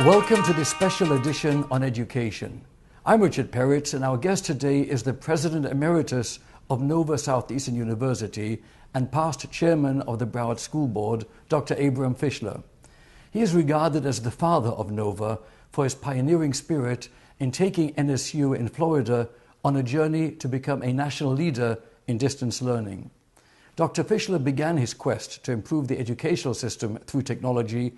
Welcome to this special edition on education. I'm Richard Peretz, and our guest today is the President Emeritus of Nova Southeastern University and past Chairman of the Broward School Board, Dr. Abraham Fischler. He is regarded as the father of Nova for his pioneering spirit in taking NSU in Florida on a journey to become a national leader in distance learning. Dr. Fischler began his quest to improve the educational system through technology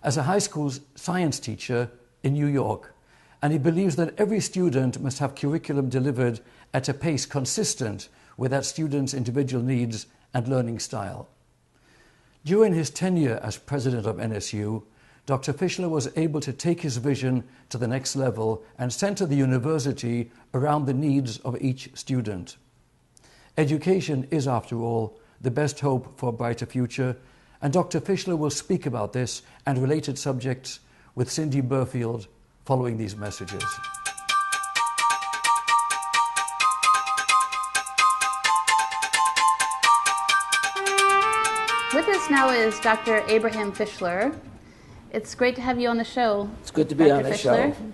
as a high school science teacher in New York, and he believes that every student must have curriculum delivered at a pace consistent with that student's individual needs and learning style. During his tenure as president of NSU, Dr. Fischler was able to take his vision to the next level and center the university around the needs of each student. Education is, after all, the best hope for a brighter future, and Dr. Fischler will speak about this and related subjects with Cindy Burfield following these messages. With us now is Dr. Abraham Fischler. It's great to have you on the show. It's good to be on the Fischler. show.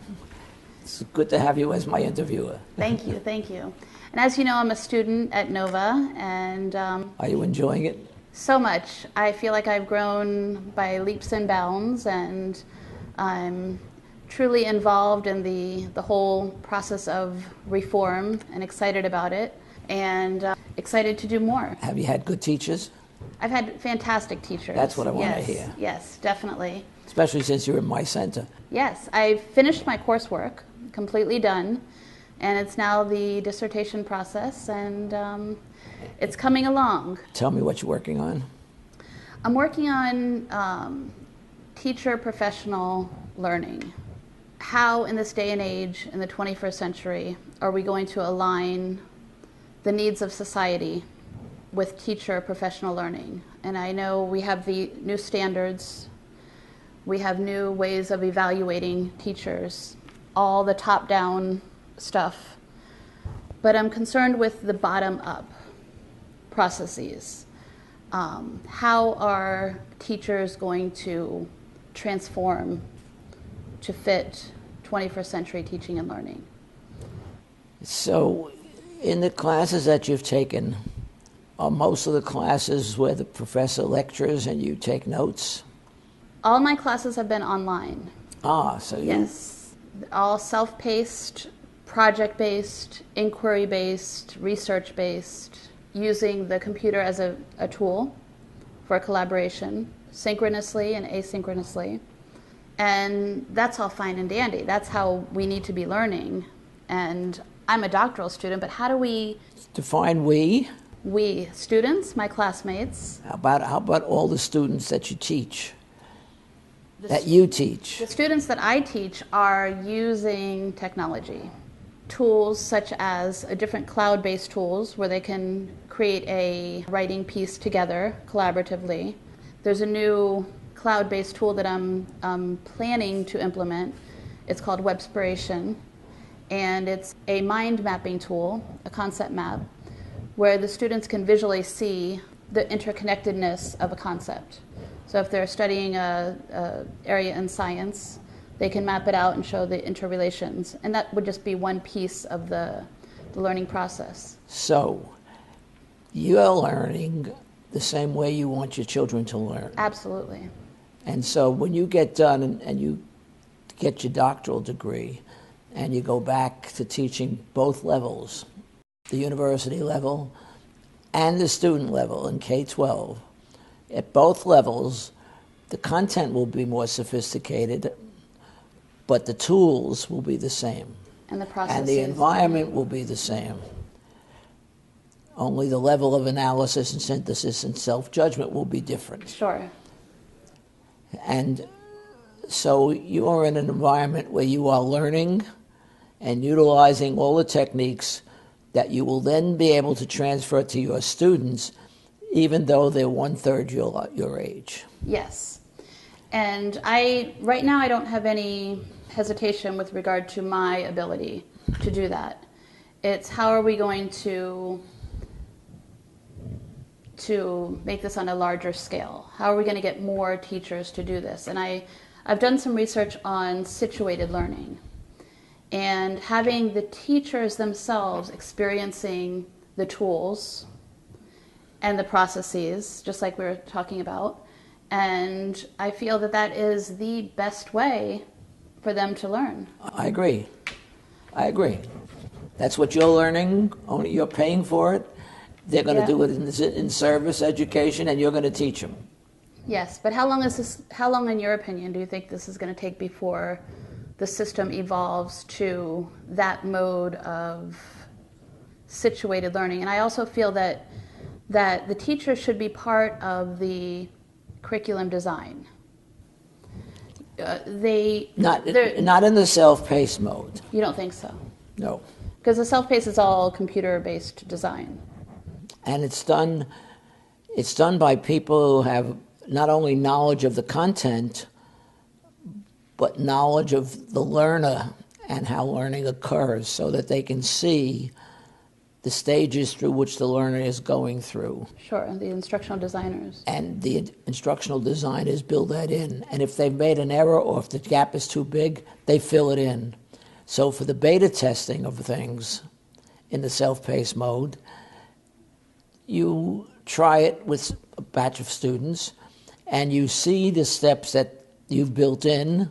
It's good to have you as my interviewer. Thank you, thank you. And as you know, I'm a student at Nova, and Are you enjoying it? so much. I feel like I've grown by leaps and bounds, and I'm truly involved in the whole process of reform and excited about it, and excited to do more. Have you had good teachers? I've had fantastic teachers. That's what I want to Yes, hear. Yes, definitely. Especially since you're in my center. Yes, I've finished my coursework, completely done, and it's now the dissertation process, and it's coming along. Tell me what you're working on. I'm working on teacher professional learning. How in this day and age, in the 21st century, are we going to align the needs of society with teacher professional learning? And I know we have the new standards, we have new ways of evaluating teachers, all the top-down stuff, but I'm concerned with the bottom-up processes. How are teachers going to transform to fit 21st century teaching and learning? So, in the classes that you've taken, are most of the classes where the professor lectures and you take notes? All my classes have been online. So you... Yes, all self-paced, project-based, inquiry-based, research-based, using the computer as a tool for collaboration, synchronously and asynchronously. And that's all fine and dandy. That's how we need to be learning. And I'm a doctoral student, but how do we... Define we. We, students, my classmates. How about all the students that you teach? That you teach? The students that I teach are using technology. Tools such as different cloud-based tools where they can create a writing piece together collaboratively. There's a new cloud-based tool that I'm planning to implement. It's called Webspiration, and it's a mind mapping tool, a concept map, where the students can visually see the interconnectedness of a concept. So if they're studying a area in science, they can map it out and show the interrelations. And that would just be one piece of the learning process. So, you're learning the same way you want your children to learn. Absolutely. And so when you get done and you get your doctoral degree and you go back to teaching both levels, the university level and the student level in K-12, at both levels, the content will be more sophisticated, but the tools will be the same. And the process. And the environment will be the same. Only the level of analysis and synthesis and self-judgment will be different. Sure. And so you are in an environment where you are learning and utilizing all the techniques that you will then be able to transfer to your students, even though they're 1/3 your age. Yes. And right now I don't have any hesitation with regard to my ability to do that. It's how are we going to make this on a larger scale? How are we going to get more teachers to do this? And I've done some research on situated learning and having the teachers themselves experiencing the tools and the processes, just like we were talking about. And I feel that that is the best way for them to learn. I agree. That's what you're learning, only you're paying for it. They're going to do it in service education, and you're going to teach them. Yes, but how long in your opinion do you think this is going to take before the system evolves to that mode of situated learning? And I also feel that the teacher should be part of the curriculum design. Not in the self-paced mode. You don't think so? No. Because the self-paced is all computer-based design. And it's done by people who have not only knowledge of the content, but knowledge of the learner and how learning occurs, so that they can see the stages through which the learner is going through. Sure, the instructional designers. And the instructional designers build that in. And if they've made an error or if the gap is too big, they fill it in. So for the beta testing of things in the self-paced mode, you try it with a batch of students, and you see the steps that you've built in,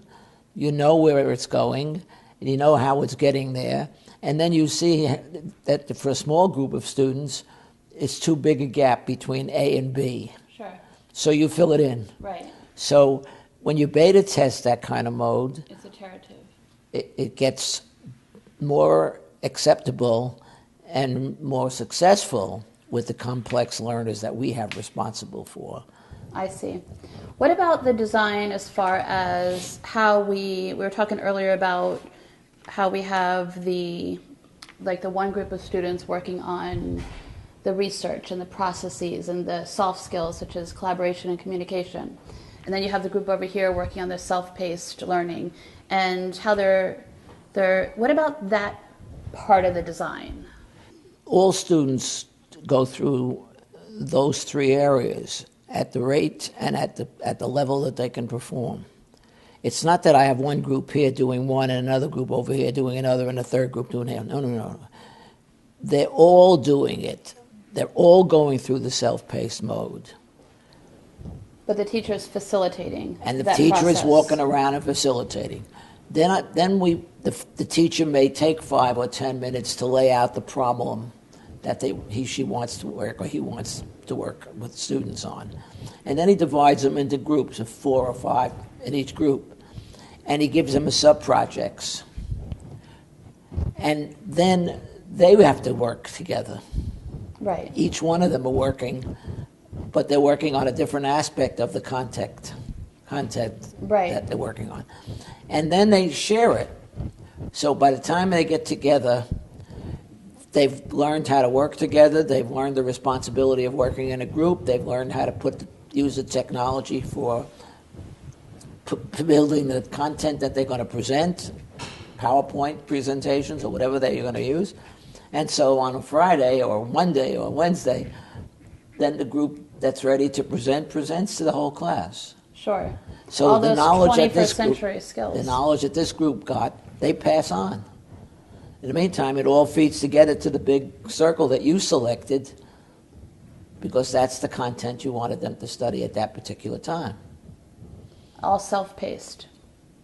you know where it's going, and you know how it's getting there, and then you see that for a small group of students, it's too big a gap between A and B. Sure. So you fill it in. Right. So when you beta test that kind of mode, It's iterative. it gets more acceptable and more successful with the complex learners that we have responsible for. I see. What about the design as far as how we were talking earlier about how we have the one group of students working on the research and the processes and the soft skills such as collaboration and communication. And then you have the group over here working on the self-paced learning and how what about that part of the design? All students go through those three areas at the rate and at the level that they can perform. It's not that I have one group here doing one and another group over here doing another and a third group doing it. No. They're all doing it. They're all going through the self-paced mode. But the teacher is facilitating and the that teacher process. is walking around and facilitating. Then the teacher may take 5 or 10 minutes to lay out the problem that she wants to work or he wants to work with students on. And then he divides them into groups of 4 or 5 in each group. And he gives them sub-projects. And then they have to work together. Right. Each one of them are working, but they're working on a different aspect of the content Right. that they're working on. And then they share it. So by the time they get together, they've learned how to work together, they've learned the responsibility of working in a group, they've learned how to use the technology for building the content that they're going to present, PowerPoint presentations or whatever they're going to use. And so on a Friday or Monday or Wednesday, then the group that's ready to presents to the whole class. Sure. So all the those knowledge 21st that this century group, skills. the knowledge that this group got, they pass on. In the meantime, it all feeds together to the big circle that you selected, because that's the content you wanted them to study at that particular time. All self-paced.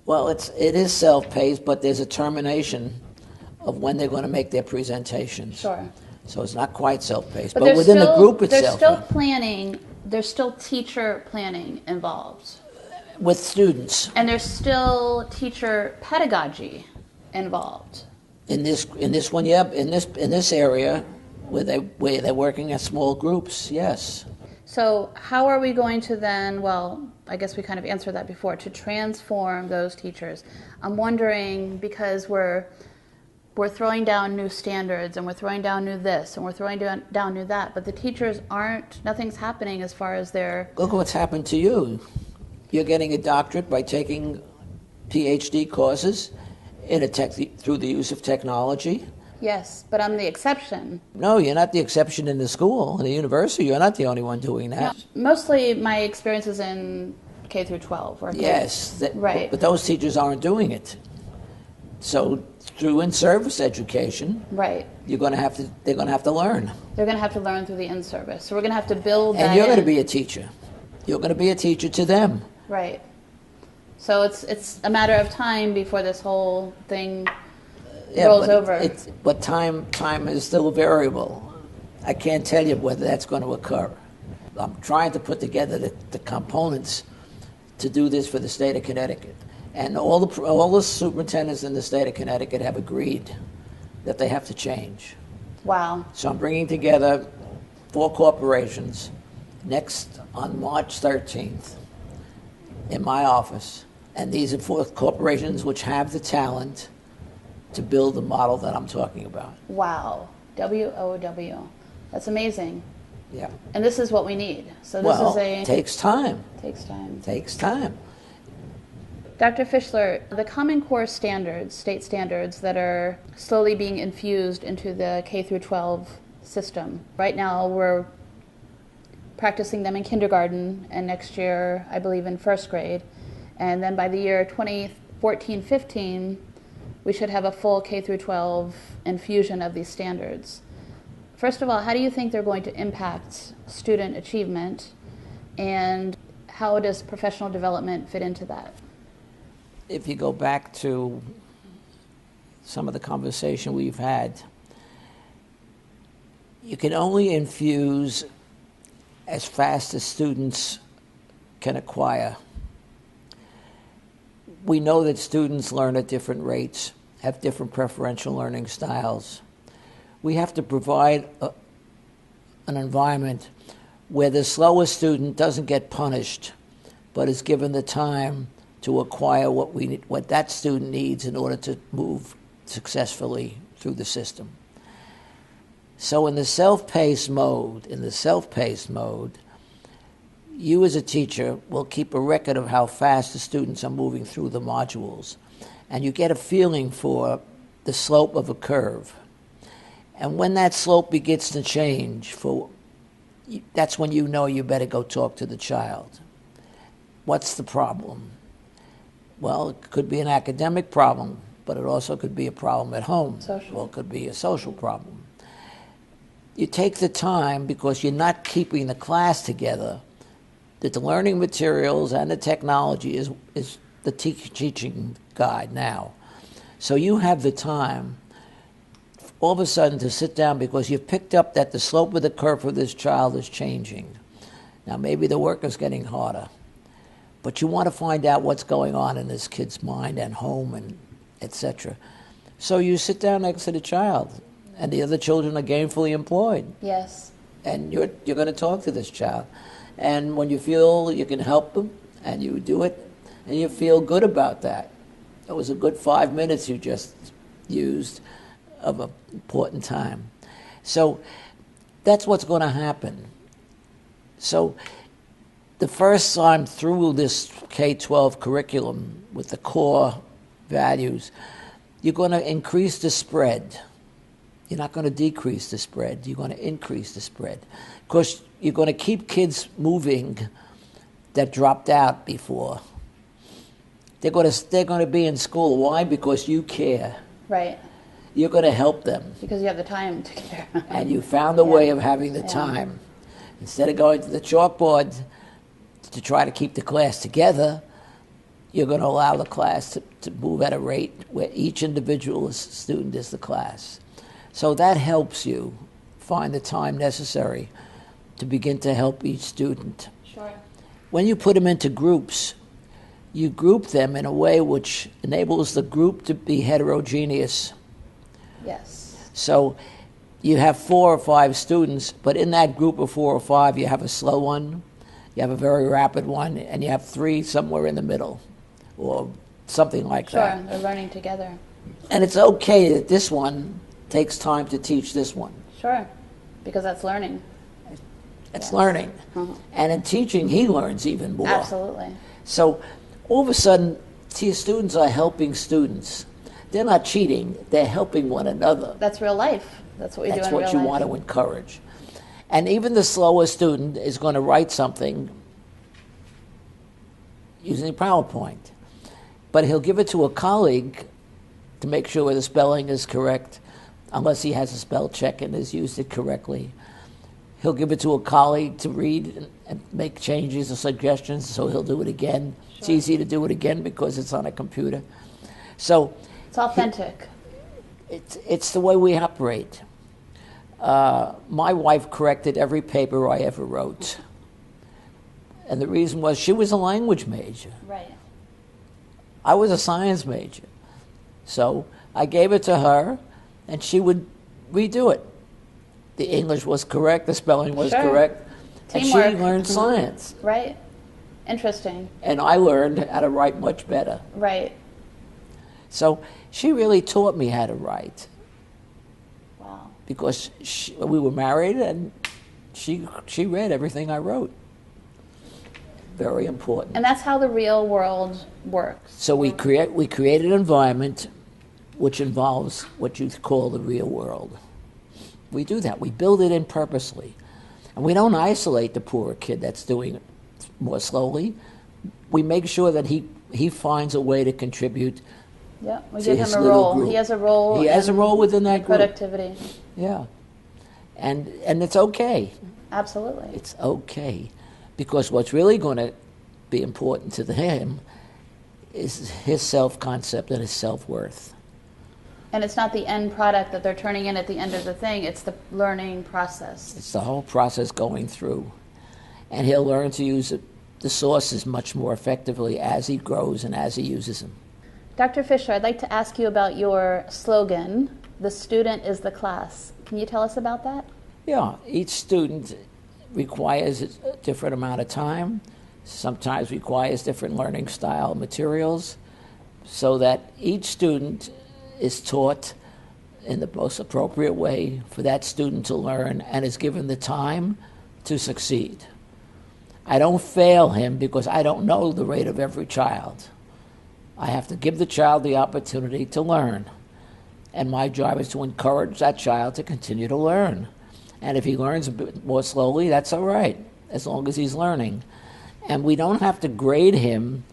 Well, it is self-paced, but there's a termination of when they're going to make their presentations. Sure. So it's not quite self-paced, But but within the group itself. There's still planning. There's still teacher planning involved. With students. And there's still teacher pedagogy involved. In this one, yeah. In this area where they're working at small groups, yes. So how are we going to then, well, I guess we kind of answered that before, to transform those teachers? I'm wondering, because we're throwing down new standards and we're throwing down new this and we're throwing down new that, but the teachers nothing's happening as far as their... Look what's happened to you. You're getting a doctorate by taking PhD courses through the use of technology. Yes, but I'm the exception. No, you're not the exception in the school. In the university, you're not the only one doing that. No, mostly my experience is in K through 12. Or Yes, right. But those teachers aren't doing it. So through in-service education, right, they're going to have to learn. They're going to have to learn through the in-service. So we're going to have to build that. And you're going to be a teacher. You're going to be a teacher to them. Right. So it's a matter of time before this whole thing rolls over. But time is still a variable. I can't tell you whether that's going to occur. I'm trying to put together the components to do this for the state of Connecticut. And all the superintendents in the state of Connecticut have agreed that they have to change. Wow. So I'm bringing together 4 corporations next on March 13th in my office. And these are 4 corporations which have the talent to build the model that I'm talking about. Wow. WOW. That's amazing. Yeah. And this is what we need. So this is it takes time. Takes time. Takes time. Dr. Fischler, the Common Core standards, state standards that are slowly being infused into the K through 12 system. Right now we're practicing them in kindergarten, and next year I believe in first grade. And then by the year 2014-15, we should have a full K through 12 infusion of these standards. First of all, how do you think they're going to impact student achievement, and how does professional development fit into that? If you go back to some of the conversation we've had, you can only infuse as fast as students can acquire. We know that students learn at different rates, have different preferential learning styles. We have to provide an environment where the slowest student doesn't get punished, but is given the time to acquire what that student needs in order to move successfully through the system. So in the self-paced mode, you as a teacher will keep a record of how fast the students are moving through the modules, and you get a feeling for the slope of a curve. And when that slope begins to change, that's when you know you better go talk to the child. What's the problem? Well, it could be an academic problem, but it also could be a problem at home. Social. Well, it could be a social problem. You take the time, because you're not keeping the class together, that the learning materials and the technology is the teaching guide now. So you have the time all of a sudden to sit down, because you've picked up that the slope of the curve for this child is changing. Now maybe the work is getting harder, but you want to find out what's going on in this kid's mind and home and etc. So you sit down next to the child, and the other children are gainfully employed. Yes. And you're going to talk to this child. And when you feel you can help them, and you do it, and you feel good about that. It was a good 5 minutes you just used of an important time. So that's what's going to happen. So the first time through this K-12 curriculum with the core values, you're going to increase the spread. You're not going to decrease the spread. You're going to increase the spread. Because you're going to keep kids moving that dropped out before. They're going to be in school. Why? Because you care. Right. You're going to help them. Because you have the time to care. And you found a way of having the time. Instead of going to the chalkboard to try to keep the class together, you're going to allow the class to move at a rate where each individual student is the class. So that helps you find the time necessary to begin to help each student. Sure. When you put them into groups, you group them in a way which enables the group to be heterogeneous. Yes. So you have 4 or 5 students, but in that group of 4 or 5, you have a slow one, you have a very rapid one, and you have 3 somewhere in the middle, or something like that. Sure, they're learning together. And it's okay that this one takes time to teach this one. Sure, because that's learning. It's learning. Uh-huh. And in teaching, he learns even more. Absolutely. So all of a sudden, students are helping students. They're not cheating, they're helping one another. That's real life. That's what we do in real life. That's what you want to encourage. And even the slowest student is going to write something using PowerPoint. But he'll give it to a colleague to make sure the spelling is correct, unless he has a spell check and has used it correctly. He'll give it to a colleague to read and make changes or suggestions, so he'll do it again. Sure. It's easy to do it again because it's on a computer. So it's authentic. It's the way we operate. My wife corrected every paper I ever wrote. And the reason was she was a language major. Right. I was a science major. So I gave it to her, and she would redo it. The English was correct, the spelling was Sure. correct. Teamwork. And she learned science. Right. Interesting. And I learned how to write much better. Right. So she really taught me how to write. Wow. Because we were married, and she read everything I wrote. Very important. And that's how the real world works. So we create an environment which involves what you call the real world. We do that. We build it in purposely. And we don't isolate the poorer kid that's doing it more slowly. We make sure that he finds a way to contribute. Yeah, we give him a role. Group. He has a role. He has a role within that group. Productivity. Yeah. And it's okay. Absolutely. It's okay. Because what's really going to be important to him is his self-concept and his self-worth. And it's not the end product that they're turning in at the end of the thing. It's the learning process. It's the whole process going through. And he'll learn to use the sources much more effectively as he grows and as he uses them. Dr. Fischler, I'd like to ask you about your slogan, "The student is the class." Can you tell us about that? Yeah, each student requires a different amount of time, sometimes requires different learning style materials, so that each student is taught in the most appropriate way for that student to learn and is given the time to succeed. I don't fail him because I don't know the rate of every child. I have to give the child the opportunity to learn. And my job is to encourage that child to continue to learn. And if he learns a bit more slowly, that's all right, as long as he's learning. And we don't have to grade him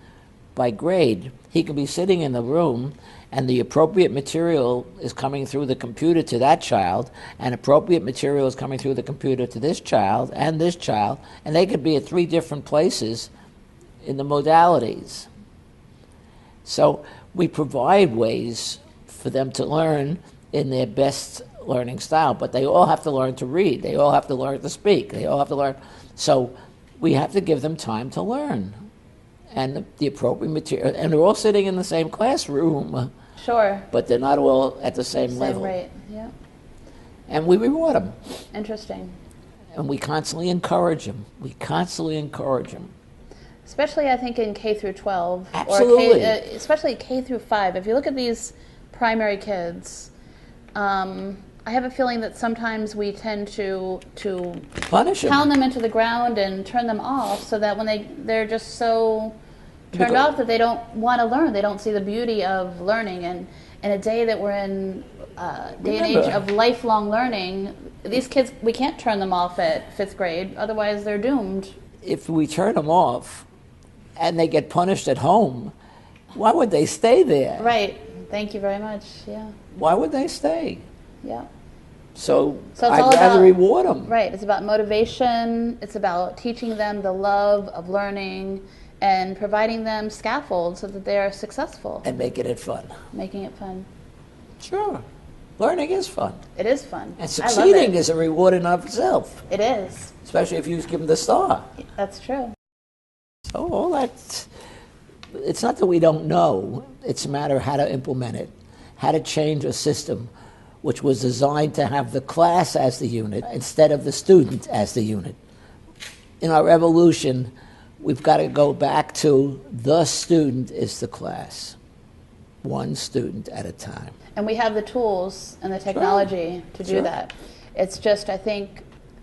by grade. He can be sitting in the room, and the appropriate material is coming through the computer to that child, and appropriate material is coming through the computer to this child, and they could be at 3 different places in the modalities. So we provide ways for them to learn in their best learning style, but they all have to learn to read. They all have to learn to speak. They all have to learn. So we have to give them time to learn and the appropriate material. And they're all sitting in the same classroom. Sure. But they're not all at the same level. Same rate, yeah. And we reward them. Interesting. And we constantly encourage them. Especially, I think, in K through 12. Absolutely. Or especially K through 5. If you look at these primary kids, I have a feeling that sometimes we tend to punish them, pound them into the ground and turn them off, so that when they're just so turned off that they don't want to learn. They don't see the beauty of learning. And in a day that we're in, day and age of lifelong learning, these kids, we can't turn them off at 5th grade, otherwise they're doomed. If we turn them off and they get punished at home, why would they stay there? Right. Thank you very much. Yeah. Why would they stay? Yeah. So it's I'd rather reward them. Right. It's about motivation. It's about teaching them the love of learning and providing them scaffolds so that they are successful. And making it fun. Making it fun. Sure. Learning is fun. It is fun. And succeeding is a reward in of itself. It is. Especially if you give them the star. That's true. So all that's, it's not that we don't know. It's a matter of how to implement it, how to change a system which was designed to have the class as the unit instead of the student as the unit. In our evolution, we've got to go back to the student is the class, one student at a time. And we have the tools and the technology to do that. It's just, I think,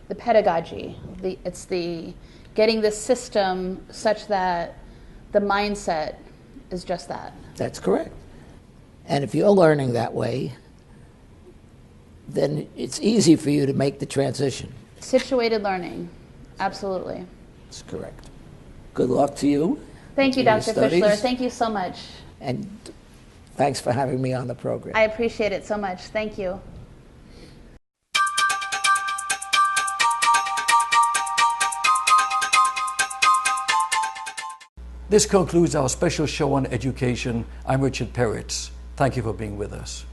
the pedagogy. It's the getting the system such that the mindset is just that. That's correct. And if you're learning that way, then it's easy for you to make the transition. Situated learning, absolutely. That's correct. Good luck to you. Thank you, your Dr. studies. Fischler. Thank you so much. And thanks for having me on the program. I appreciate it so much. Thank you. This concludes our special show on education. I'm Richard Peretz. Thank you for being with us.